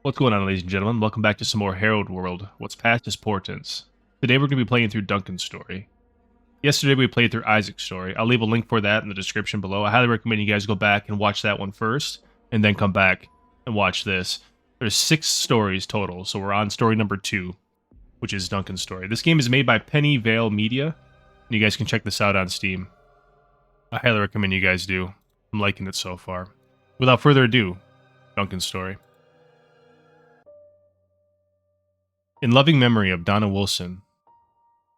What's going on, ladies and gentlemen? Welcome back to some more Harrowed World. What's Past Is Portents. Today we're going to be playing through Duncan's story. Yesterday we played through Isaac's story. I'll leave a link for that in the description below. I highly recommend you guys go back and watch that one first, and then come back and watch this. There's 6 stories total, so we're on story number 2, which is Duncan's story. This game is made by Pennyvale Media, and you guys can check this out on Steam. I highly recommend you guys do. I'm liking it so far. Without further ado, Duncan's story. In loving memory of Donna Wilson,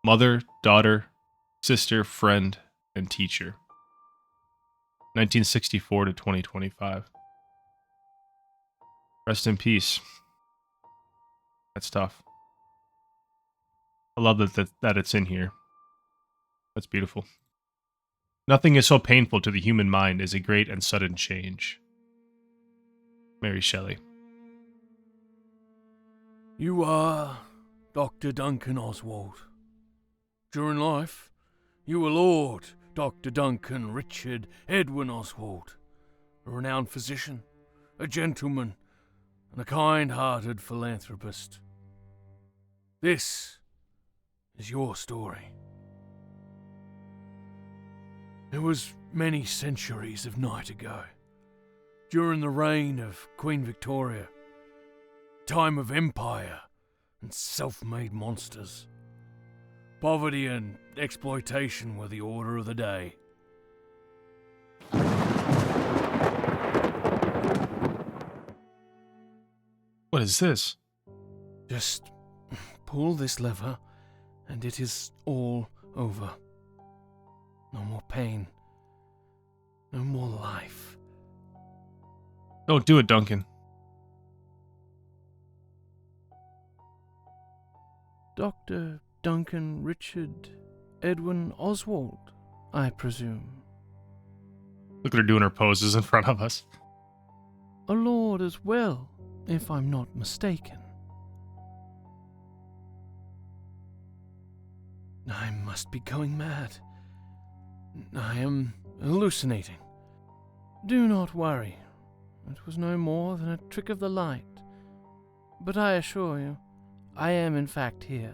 mother, daughter, sister, friend, and teacher. 1964 to 2025. Rest in peace. That's tough. I love that it's in here. That's beautiful. Nothing is so painful to the human mind as a great and sudden change. Mary Shelley. You are Dr. Duncan Oswald. During life, you were Lord Dr. Duncan Richard Edwin-Oswald, a renowned physician, a gentleman, and a kind-hearted philanthropist. This is your story. It was many centuries of night ago, during the reign of Queen Victoria, time of empire and self-made monsters. Poverty and exploitation were the order of the day. What is this? Just pull this lever and it is all over. No more pain. No more life. Don't do it, Duncan. Dr. Duncan Richard Edwin-Oswald, I presume. Look at her doing her poses in front of us. A lord as well, if I'm not mistaken. I must be going mad. I am hallucinating. Do not worry. It was no more than a trick of the light. But I assure you, I am in fact here.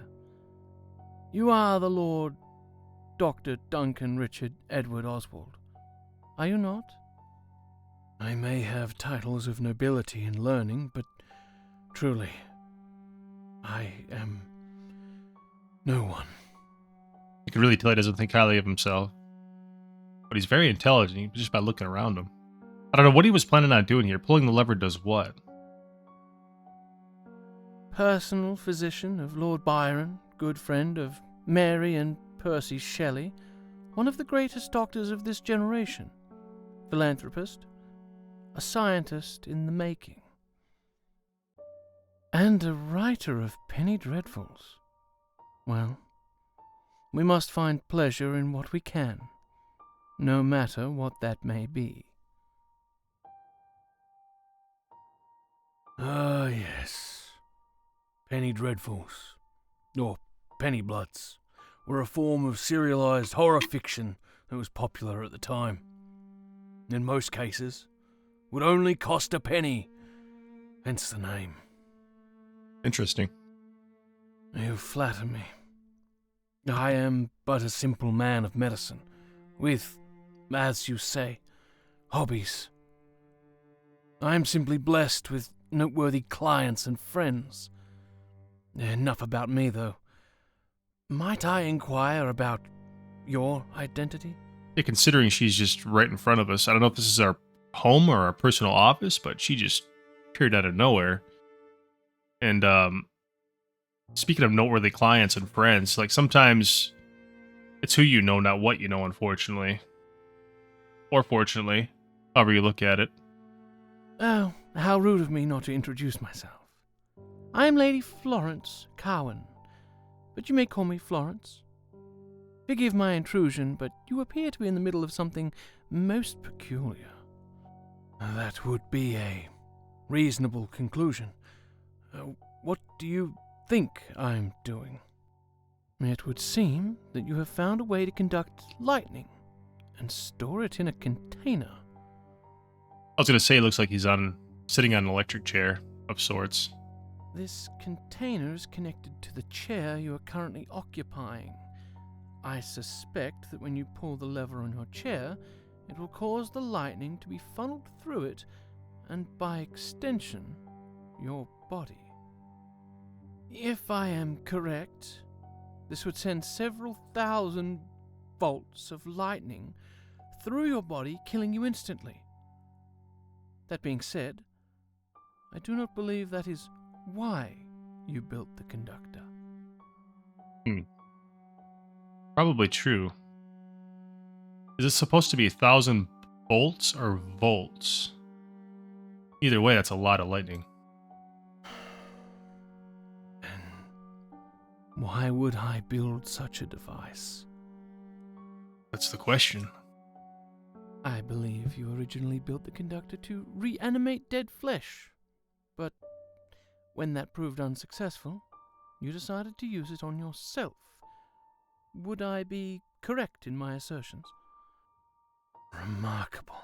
You are the Lord Dr. Duncan Richard Edward-Oswald, are you not? I may have titles of nobility and learning, but truly, I am no one. You can really tell he doesn't think highly of himself. But he's very intelligent, just by looking around him. I don't know what he was planning on doing here. Pulling the lever does what? Personal physician of Lord Byron, good friend of Mary and Percy Shelley, one of the greatest doctors of this generation, philanthropist, a scientist in the making, and a writer of penny dreadfuls. Well, we must find pleasure in what we can, no matter what that may be. Ah, yes. Penny dreadfuls, or penny bloods, were a form of serialized horror fiction that was popular at the time. In most cases, would only cost a penny, hence the name. Interesting. You flatter me. I am but a simple man of medicine, with, as you say, hobbies. I am simply blessed with noteworthy clients and friends. Enough about me, though. Might I inquire about your identity? Yeah, considering she's just right in front of us. I don't know if this is our home or our personal office, but she just appeared out of nowhere. And, speaking of noteworthy clients and friends, like, sometimes it's who you know, not what you know, unfortunately. Or fortunately, however you look at it. Oh, how rude of me not to introduce myself. I am Lady Florence Cowan, but you may call me Florence. Forgive my intrusion, but you appear to be in the middle of something most peculiar. That would be a reasonable conclusion. What do you think I'm doing? It would seem that you have found a way to conduct lightning and store it in a container. I was going to say it looks like he's sitting on an electric chair. of sorts. This container is connected to the chair you are currently occupying. I suspect that when you pull the lever on your chair, it will cause the lightning to be funneled through it, and by extension, your body. If I am correct, this would send several thousand bolts of lightning through your body, killing you instantly. That being said, I do not believe that is why you built the conductor. Probably true. Is it supposed to be 1,000 bolts or volts? Either way, that's a lot of lightning. And why would I build such a device? That's the question. I believe you originally built the conductor to reanimate dead flesh, but when that proved unsuccessful, you decided to use it on yourself. Would I be correct in my assertions? Remarkable.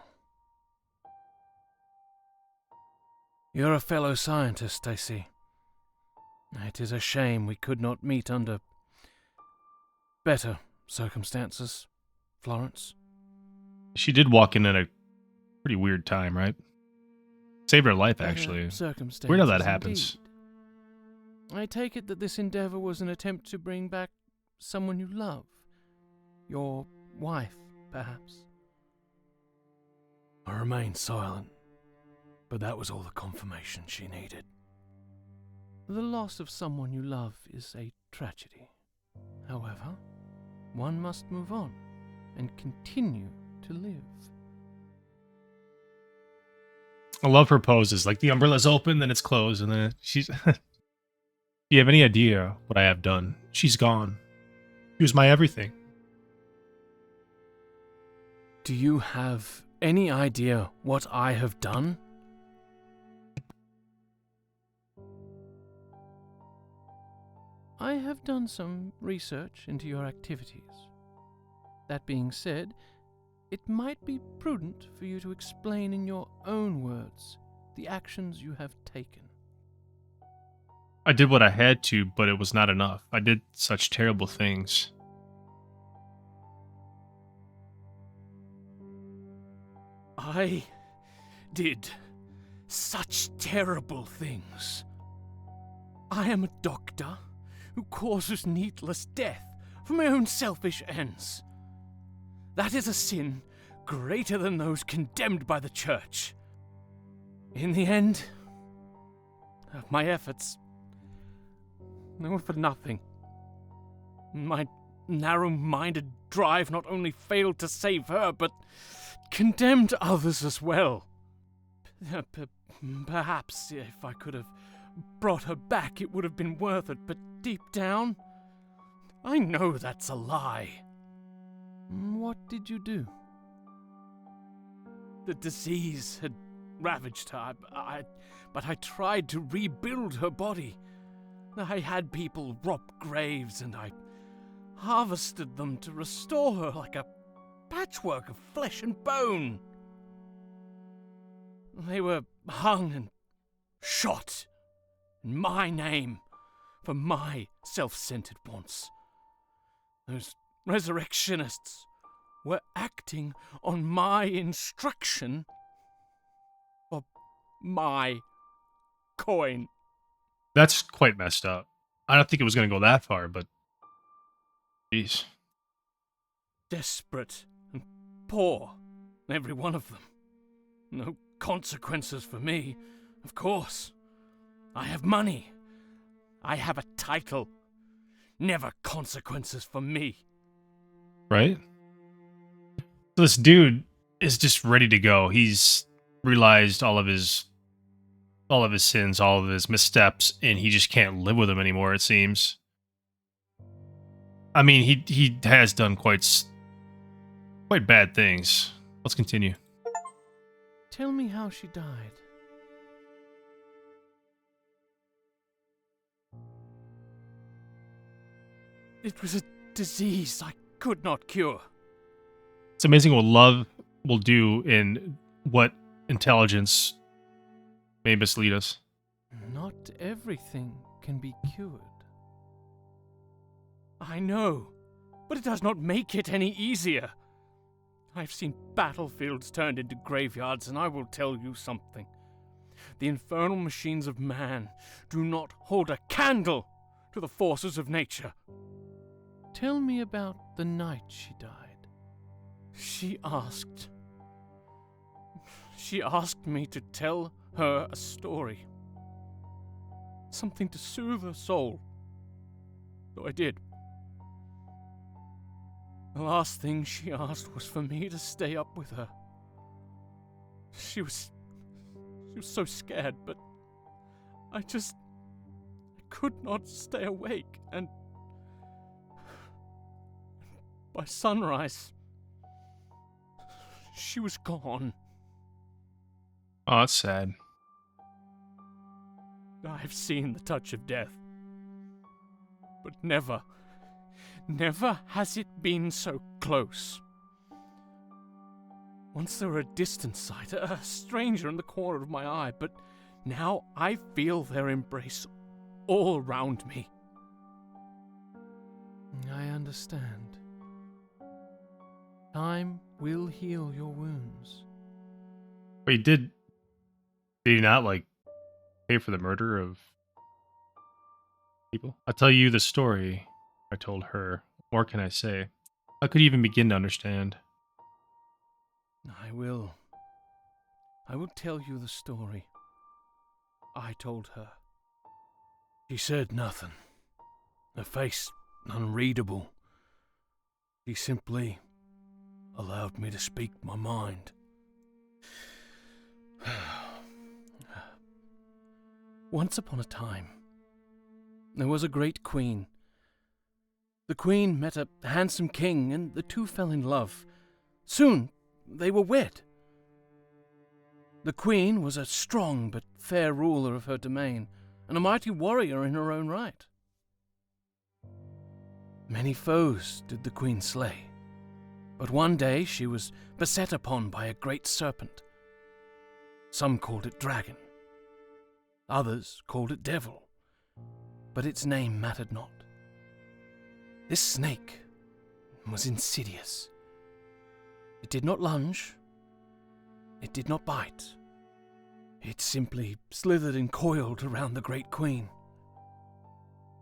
You're a fellow scientist, I see. It is a shame we could not meet under better circumstances, Florence. She did walk in at a pretty weird time, right? Saved her life, actually. Circumstances, Weird how that happens. indeed. I take it that this endeavor was an attempt to bring back someone you love. Your wife, perhaps. I remained silent, but that was all the confirmation she needed. The loss of someone you love is a tragedy. However, one must move on and continue to live. I love her poses. Like, the umbrella's open, then it's closed, and then she's... Do you have any idea what I have done? She's gone. She was my everything. Do you have any idea what I have done? I have done some research into your activities. That being said, it might be prudent for you to explain in your own words the actions you have taken. I did what I had to, but it was not enough. I did such terrible things. I did such terrible things. I am a doctor who causes needless death for my own selfish ends. That is a sin greater than those condemned by the church. In the end, my efforts, they were for nothing. My narrow-minded drive not only failed to save her, but condemned others as well. Perhaps if I could have brought her back, it would have been worth it, but deep down, I know that's a lie. What did you do? The disease had ravaged her, but I tried to rebuild her body. I had people rob graves, and I harvested them to restore her like a patchwork of flesh and bone. They were hung and shot in my name for my self-centered wants. Those resurrectionists were acting on my instruction for my coin. That's quite messed up. I don't think it was going to go that far, but... Jeez. Desperate and poor, every one of them. No consequences for me, of course. I have money. I have a title. Never consequences for me. Right? So this dude is just ready to go. He's realized all of his sins, all of his missteps, and he just can't live with them anymore, it seems. I mean, he has done quite bad things. Let's continue. Tell me how she died. It was a disease I could not cure. It's amazing what love will do and what intelligence may mislead us. Not everything can be cured. I know, but it does not make it any easier. I've seen battlefields turned into graveyards, and I will tell you something. The infernal machines of man do not hold a candle to the forces of nature. Tell me about the night she died. She asked me to tell her a story. Something to soothe her soul. So I did. The last thing she asked was for me to stay up with her. She was so scared, but I could not stay awake, and by sunrise, she was gone. Oh, that's sad. I've seen the touch of death, but never has it been so close. Once they were a distant sight, a stranger in the corner of my eye, but now I feel their embrace all round me. I understand. Time will heal your wounds. Wait, did he not, pay for the murder of people? I'll tell you the story I told her. What more can I say? How could you even begin to understand? I will tell you the story I told her. She said nothing. Her face unreadable. She simply allowed me to speak my mind. Once upon a time, there was a great queen. The queen met a handsome king, and the two fell in love. Soon, they were wed. The queen was a strong but fair ruler of her domain, and a mighty warrior in her own right. Many foes did the queen slay, but one day she was beset upon by a great serpent. Some called it dragon. Others called it devil, but its name mattered not. This snake was insidious. It did not lunge. It did not bite. It simply slithered and coiled around the great queen.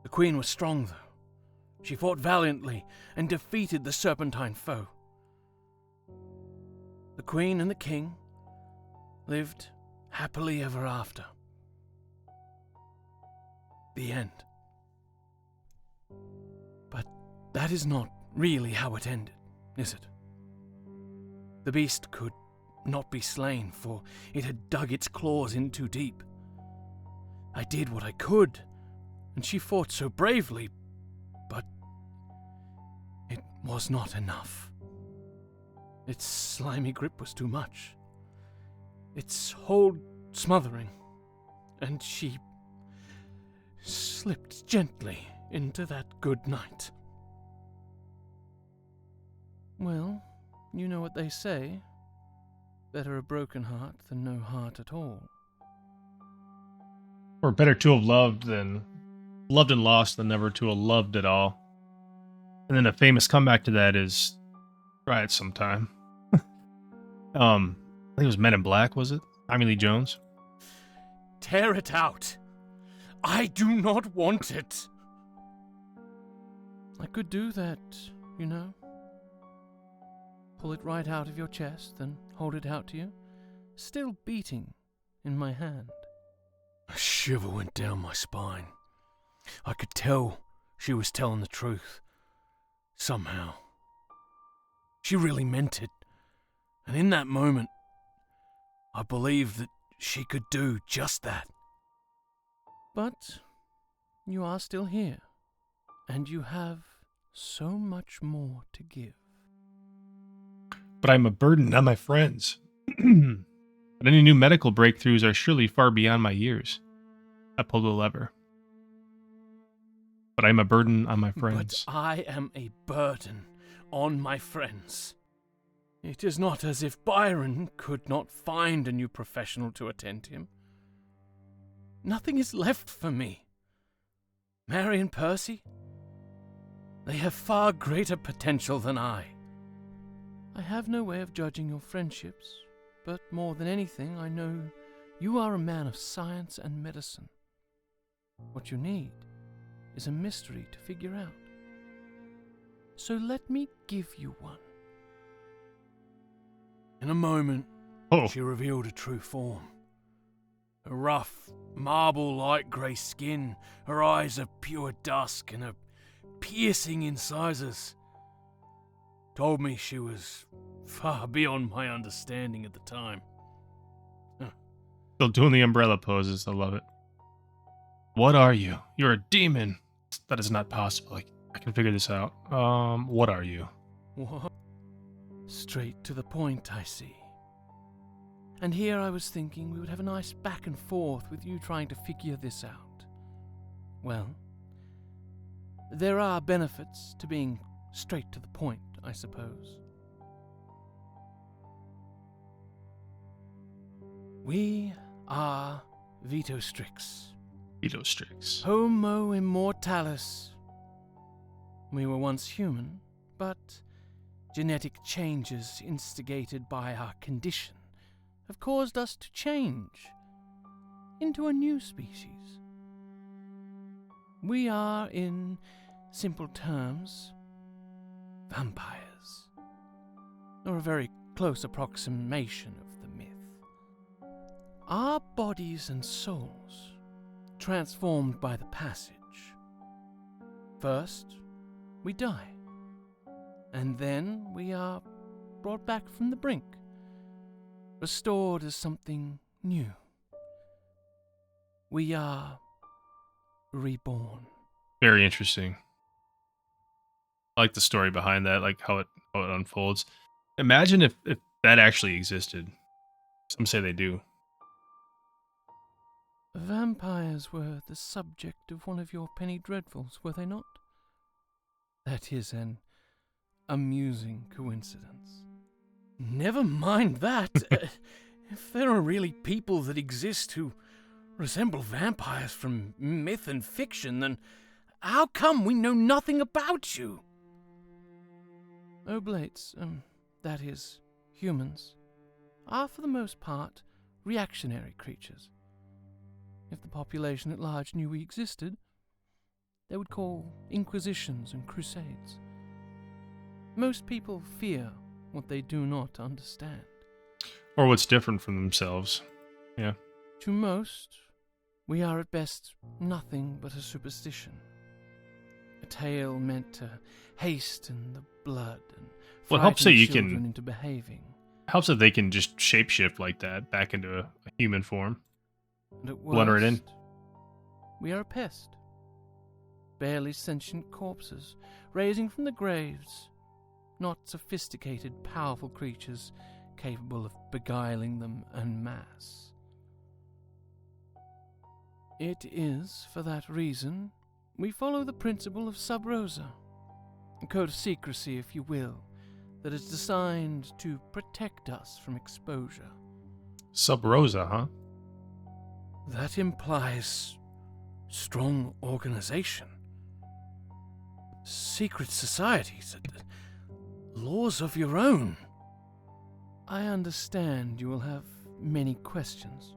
The queen was strong, though. She fought valiantly and defeated the serpentine foe. The queen and the king lived happily ever after. The end. But that is not really how it ended, is it? The beast could not be slain, for it had dug its claws in too deep. I did what I could, and she fought so bravely, but it was not enough. Its slimy grip was too much. Its hold smothering, and she slipped gently into that good night. Well, you know what they say. Better a broken heart than no heart at all. Or better to have loved and lost than never to have loved at all. And then a famous comeback to that is try it sometime. I think it was Men in Black, was it? Tommy Lee Jones. Tear it out. I do not want it. I could do that, you know. Pull it right out of your chest, then hold it out to you, still beating in my hand. A shiver went down my spine. I could tell she was telling the truth. Somehow. She really meant it. And in that moment, I believed that she could do just that. But you are still here, and you have so much more to give. But I'm a burden on my friends. But any new medical breakthroughs are surely far beyond my years. I pulled the lever. But I'm a burden on my friends. But I am a burden on my friends. It is not as if Byron could not find a new professional to attend him. nothing is left for me. Mary and Percy, they have far greater potential than I. I have no way of judging your friendships, but more than anything, I know you are a man of science and medicine. What you need is a mystery to figure out. So let me give you one. In a moment, she revealed her true form. Her rough, marble-like grey skin, her eyes of pure dusk, and her piercing incisors told me she was far beyond my understanding at the time. Still doing the umbrella poses. I love it. What are you? You're a demon. That is not possible. I can figure this out. What are you? What? Straight to the point, I see. And here I was thinking we would have a nice back and forth with you trying to figure this out. Well, there are benefits to being straight to the point, I suppose. We are Vitostrix. Vitostrix. Homo immortalis. We were once human, but genetic changes instigated by our condition have caused us to change into a new species. We are, in simple terms, vampires, or a very close approximation of the myth. Our bodies and souls, transformed by the passage. First, we die, and then we are brought back from the brink, restored as something new. We are reborn. Very interesting. I like the story behind that, like how it unfolds. Imagine if that actually existed. Some say they do. Vampires were the subject of one of your penny dreadfuls, were they not? That is an amusing coincidence. Never mind that. If there are really people that exist who resemble vampires from myth and fiction, then how come we know nothing about you? Oblates, that is, humans, are for the most part reactionary creatures. If the population at large knew we existed, they would call inquisitions and crusades. Most people fear what they do not understand. Or what's different from themselves. Yeah. To most, we are at best nothing but a superstition. A tale meant to hasten the blood and well, it helps that you children can into behaving. Helps that they can just shapeshift like that back into a human form. And at Blend right in. worst, we are a pest. Barely sentient corpses, raising from the graves. Not sophisticated, powerful creatures capable of beguiling them en masse. It is, for that reason, we follow the principle of sub rosa, a code of secrecy, if you will, that is designed to protect us from exposure. Sub rosa, huh? That implies strong organization. Secret societies, laws of your own. I understand you will have many questions.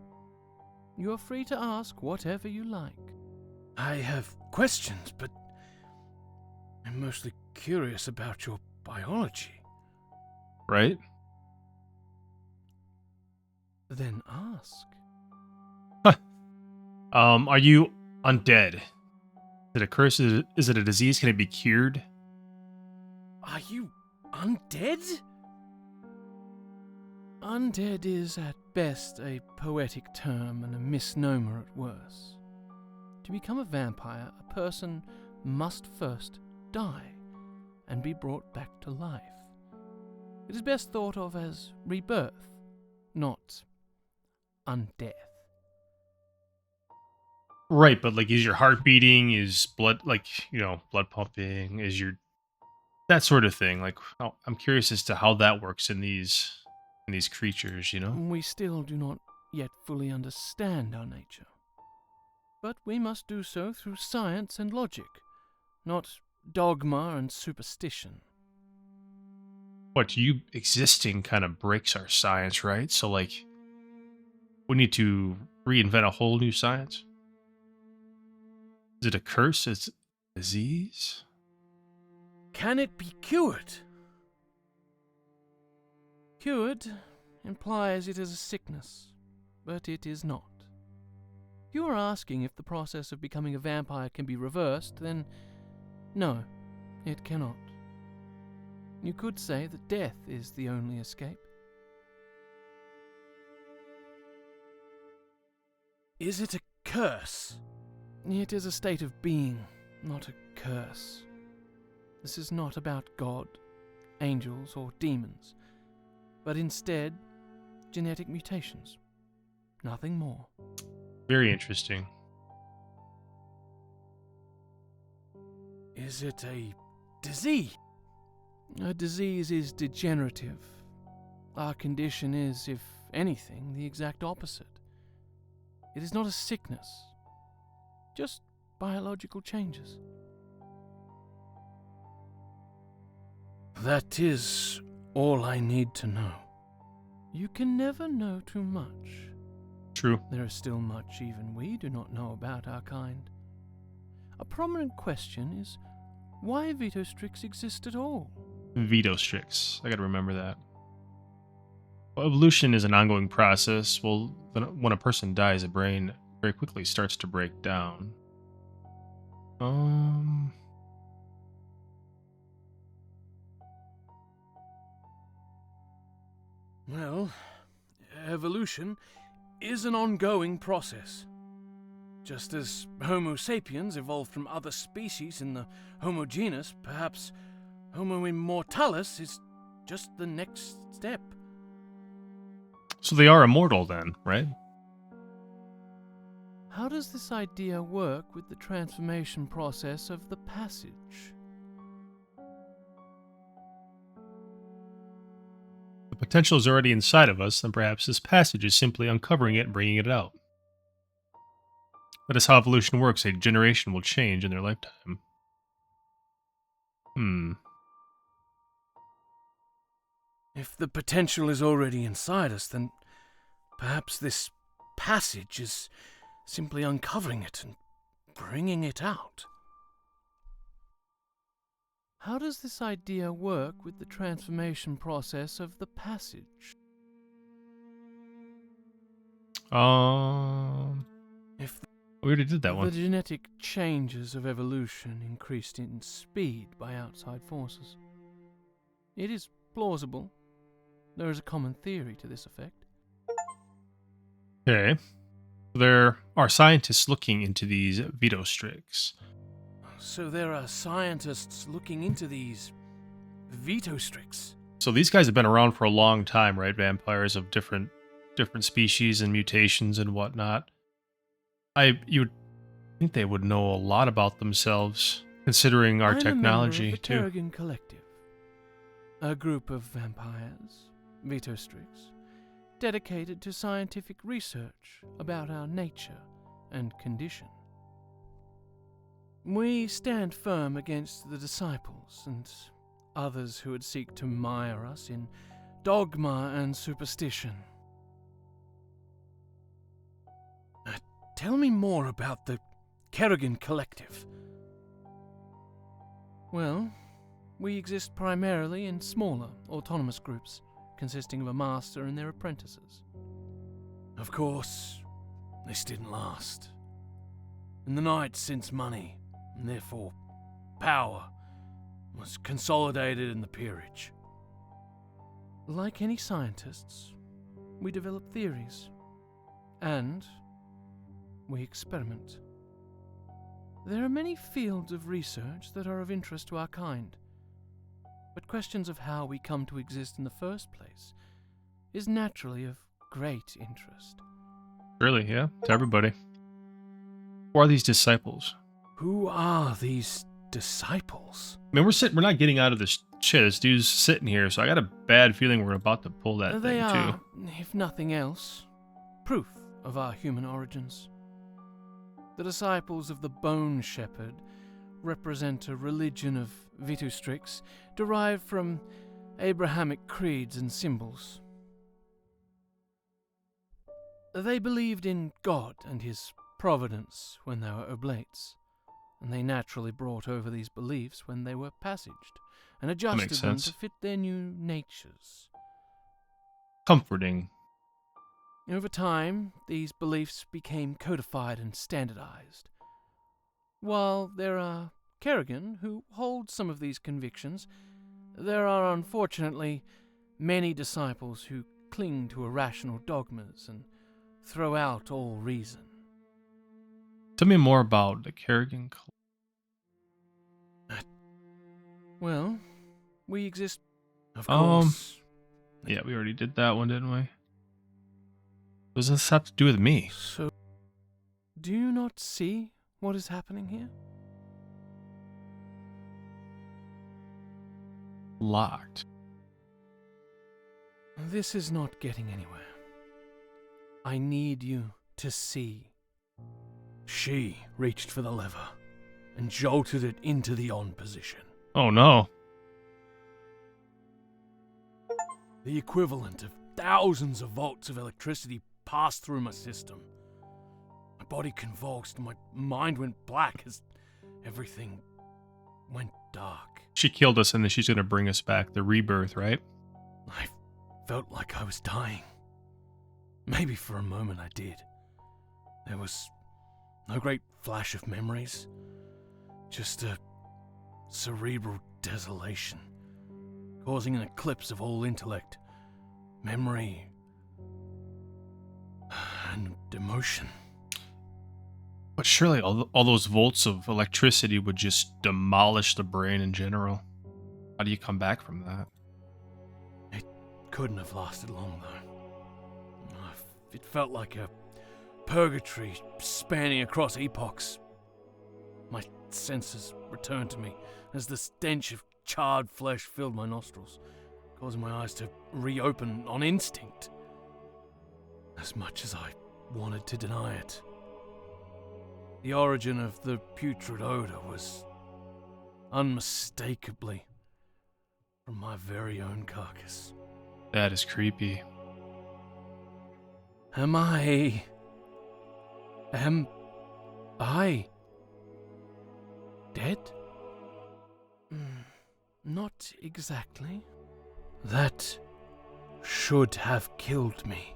You are free to ask whatever you like. I have questions, but I'm mostly curious about your biology. Right? Then ask. Are you undead? Is it a curse? Is it a disease? Can it be cured? Are you undead? Undead is at best a poetic term and a misnomer at worst. To become a vampire, a person must first die and be brought back to life. It is best thought of as rebirth, not undeath. Right, but like, is your heart beating? Is blood, like, blood pumping? Is your that sort of thing? Like, I'm curious as to how that works in these creatures. We still do not yet fully understand our nature. but we must do so through science and logic, not dogma and superstition. What, you existing kind of breaks our science, right? So, like, we need to reinvent a whole new science? Is it a curse? Is it a disease? Can it be cured? Cured implies it is a sickness, but it is not. If you are asking if the process of becoming a vampire can be reversed, then no, it cannot. You could say that death is the only escape. Is it a curse? It is a state of being, not a curse. This is not about God, angels, or demons, but instead genetic mutations. Nothing more. Very interesting. Is it a disease? A disease is degenerative. Our condition is, if anything, the exact opposite. It is not a sickness, just biological changes. That is all I need to know. You can never know too much. True. There is still much even we do not know about our kind. A prominent question is why Veto Strix exist at all. Veto Strix. I gotta remember that. Well, evolution is an ongoing process. Well, when a person dies, a brain very quickly starts to break down. Well, evolution is an ongoing process. Just as Homo sapiens evolved from other species in the Homo genus, perhaps Homo immortalis is just the next step. So they are immortal then, right? How does this idea work with the transformation process of the passage? The potential is already inside of us, and perhaps this passage is simply uncovering it and bringing it out. That is how evolution works. A generation will change in their lifetime. If the potential is already inside us, then perhaps this passage is simply uncovering it and bringing it out. How does this idea work with the transformation process of the passage? If we already did that one. The genetic changes of evolution increased in speed by outside forces. It is plausible. There is a common theory to this effect. Okay. There are scientists looking into these Veto Strix. So there are scientists looking into these Veto Strix. So these guys have been around for a long time, right? Vampires of different species and mutations and whatnot. You'd think they would know a lot about themselves, considering our technology, I'm a member of the too. Kerrigan Collective, a group of vampires, Veto Strix, dedicated to scientific research about our nature and condition. We stand firm against the disciples and others who would seek to mire us in dogma and superstition. Tell me more about the Kerrigan Collective. Well, we exist primarily in smaller, autonomous groups, consisting of a master and their apprentices. Of course, this didn't last. In the night, since money, and therefore power, was consolidated in the peerage. Like any scientists, we develop theories, and we experiment. There are many fields of research that are of interest to our kind, but questions of how we come to exist in the first place is naturally of great interest. Really, yeah, to everybody. Who are these disciples? Who are these disciples? I mean, we're not getting out of this shit. This dude's sitting here, so I got a bad feeling we're about to pull that They thing, are, too. if nothing else, proof of our human origins. The disciples of the Bone Shepherd represent a religion of Vitustrix derived from Abrahamic creeds and symbols. They believed in God and his providence when they were oblates, and they naturally brought over these beliefs when they were passaged, and adjusted them to fit their new natures. Comforting. Over time, these beliefs became codified and standardized. While there are Kerrigan who hold some of these convictions, there are unfortunately many disciples who cling to irrational dogmas and throw out all reason. Tell me more about the Kerrigan cult. Well, we exist, of course. Yeah, we already did that one, didn't we? What does this have to do with me? So, do you not see what is happening here? Locked. This is not getting anywhere. I need you to see. She reached for the lever and jolted it into the on position. Oh no. The equivalent of thousands of volts of electricity passed through my system. My body convulsed and my mind went black as everything went dark. She killed us and then she's going to bring us back. The rebirth, right? I felt like I was dying. Maybe for a moment I did. There was no great flash of memories, just a cerebral desolation, causing an eclipse of all intellect, memory, and emotion. But surely all those volts of electricity would just demolish the brain in general. How do you come back from that? It couldn't have lasted long, though. It felt like a purgatory spanning across epochs. My senses returned to me as the stench of charred flesh filled my nostrils, causing my eyes to reopen on instinct. As much as I wanted to deny it. The origin of the putrid odor was unmistakably from my very own carcass. That is creepy. Am I dead? Not exactly. That should have killed me.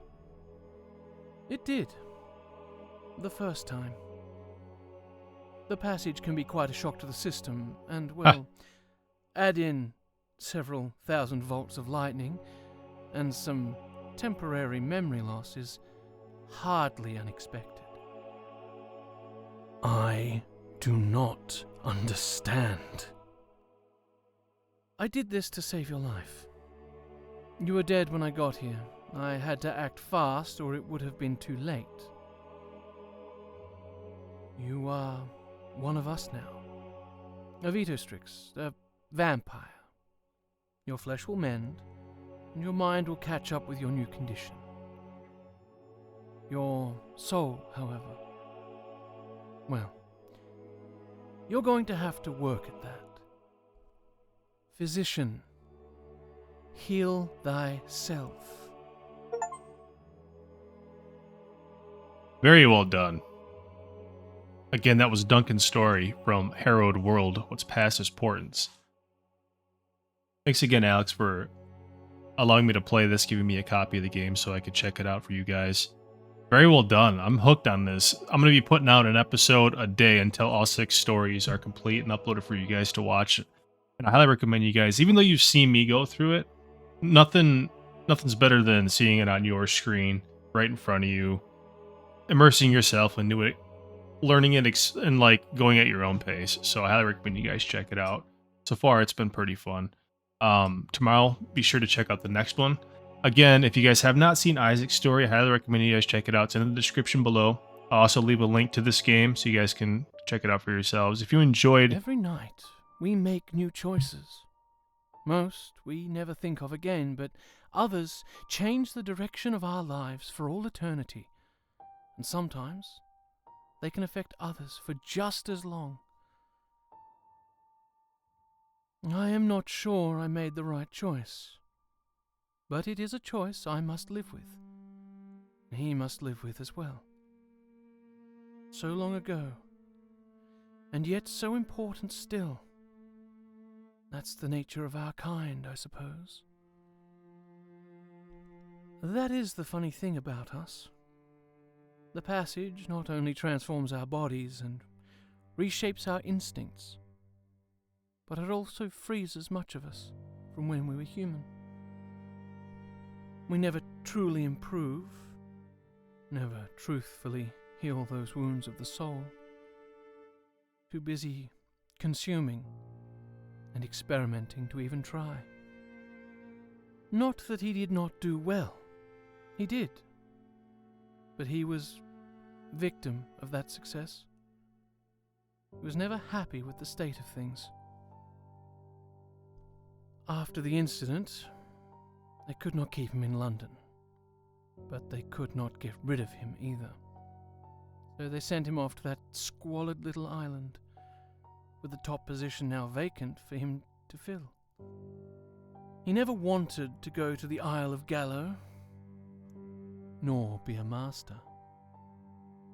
It did. The first time. The passage can be quite a shock to the system, and, well, add in several thousand volts of lightning, and some temporary memory loss is hardly unexpected. I do not understand. I did this to save your life. You were dead when I got here. I had to act fast or it would have been too late. You are one of us now. A Vitustrix, a vampire. Your flesh will mend, and your mind will catch up with your new condition. Your soul, however, well, you're going to have to work at that. Physician, heal thyself. Very well done. Again, that was Duncan's story from Harrowed World, What's Past Is Portents. Thanks again, Alex, for allowing me to play this, giving me a copy of the game so I could check it out for you guys. Very well done. I'm hooked on this. I'm going to be putting out an episode a day until all 6 stories are complete and uploaded for you guys to watch. And I highly recommend you guys, even though you've seen me go through it, nothing's better than seeing it on your screen, right in front of you, immersing yourself into it, learning it, and like going at your own pace. So I highly recommend you guys check it out. So far, it's been pretty fun. Tomorrow, be sure to check out the next one. Again, if you guys have not seen Isaac's story, I highly recommend you guys check it out. It's in the description below. I'll also leave a link to this game so you guys can check it out for yourselves. If you enjoyed... Every night, we make new choices. Most we never think of again, but others change the direction of our lives for all eternity. And sometimes, they can affect others for just as long. I am not sure I made the right choice, but it is a choice I must live with. He must live with as well. So long ago, and yet so important still. That's the nature of our kind, I suppose. That is the funny thing about us. The passage not only transforms our bodies and reshapes our instincts, but it also freezes much of us from when we were human. We never truly improve, never truthfully heal those wounds of the soul. Too busy consuming and experimenting to even try. Not that he did not do well. He did. But he was victim of that success. He was never happy with the state of things. After the incident, they could not keep him in London, but they could not get rid of him either. So they sent him off to that squalid little island, with the top position now vacant for him to fill. He never wanted to go to the Isle of Gallo, nor be a master.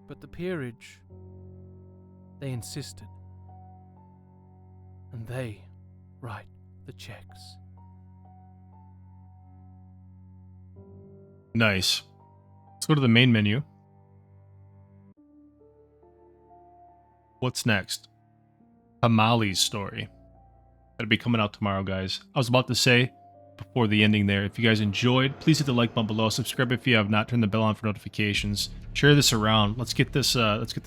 But the peerage, they insisted, and they write the checks. Nice. Let's go to the main menu. What's next? Hamali's story. That'll be coming out tomorrow, guys. I was about to say, before the ending there, if you guys enjoyed, please hit the like button below. Subscribe if you have not. Turn the bell on for notifications. Share this around. Let's get this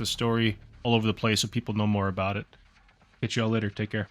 story all over the place so people know more about it. Catch y'all later. Take care.